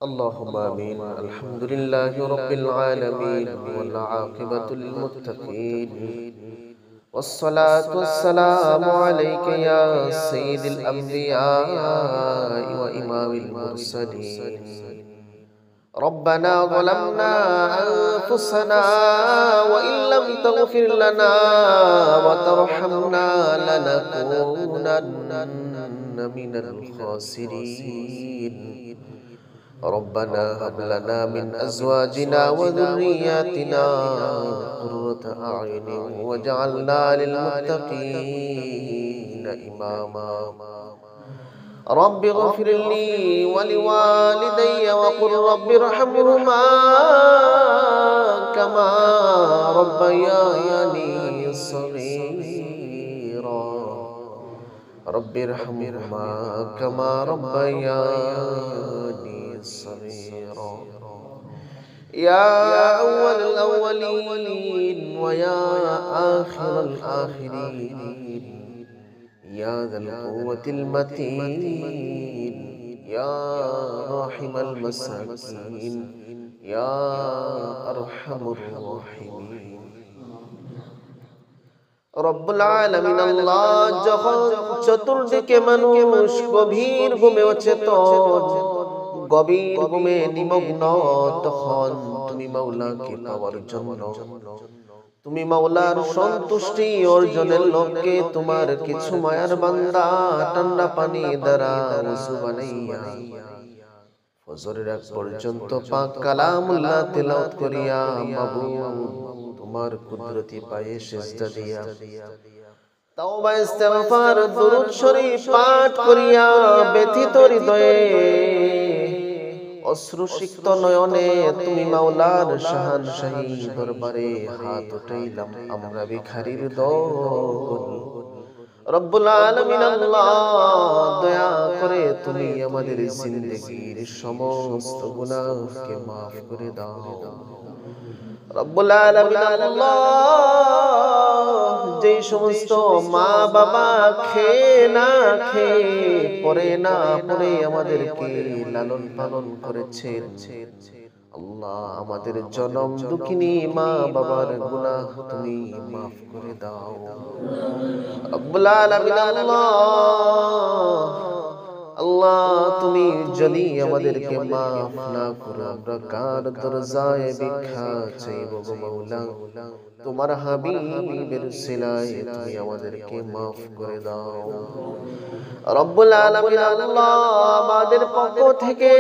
اللهم آمين. الحمد لله رب العالمين والعاقبة للمتقين والصلاة والسلام عليك يا سيد الأنبياء وإمام المرسلين. ربنا ظلمنا أنفسنا وإن لم تغفر لنا وترحمنا لنكونن من الخاسرين. ربنا هب لنا من أزواجنا وذرياتنا قرة أعين واجعلنا للمتقين إماما. رب اغفر لي ولوالدي وقل رب ارحمهما كما ربياني صغيرا. رب ارحمهما كما ربياني صغيرا. يا أول الأولين ويا آخر الآخرين، يا ذا القوة المتين، يا راحم المساكين، يا أرحم الراحمين। রব্বুল আলামিন আল্লাহ যখন চতুর্দিকে মানুষ গভীর ঘুমে অচেতন, গভীর ঘুমে নিমগ্ন, তখন তুমি মাওলাকে পাওয়ার জন্য, তুমি মাওলার সন্তুষ্টি অর্জনের লক্ষ্যে তোমার কিছু মায়ার বান্দা ঠান্ডা পানি দ্বারা ওযু বানাইয়া ফজরের আগ পর্যন্ত পাক কালামুল্লাহ তেলাওয়াত করিয়া মাবুদ তোমার কুদরতি পায়ে সিজদা দিয়া তাওবা ইস্তিগফার দুরূদ শরীফ পাঠ করিয়া ব্যথিত হৃদয়ে অশ্রুসিক্ত নয়নে তুমি মাওলার শাহানশাহী দরবারে হাত উঠাইলাম আমরা ভিখারির দল। রব্বুল আলামিন আল্লাহ দয়া করে তুমি আমাদের জিন্দেগীর সমস্ত গুনাহকে মাফ করে দাও। রব্বুল আলামিন আল্লাহ যে সমস্ত মা বাবা খেয়ে না খেয়ে পরে না পরে আমাদেরকে লালন পালন করেছেন, আল্লাহ আমাদের জনম দুঃখিনী মা বাবার গুনাহ তুমি মাফ করে দাও। রব্বুল আলামিন আল্লাহ তুমি যদি আমাদেরকে মাফ না করো আমরা কার দরজায় ভিক্ষা চাইব গো মাওলা? তোমার হাবিবের সিলায় তুমি আমাদেরকে মাফ করে দাও। রব্বুল আলামিন আল্লাহ আমাদের পক্ষ থেকে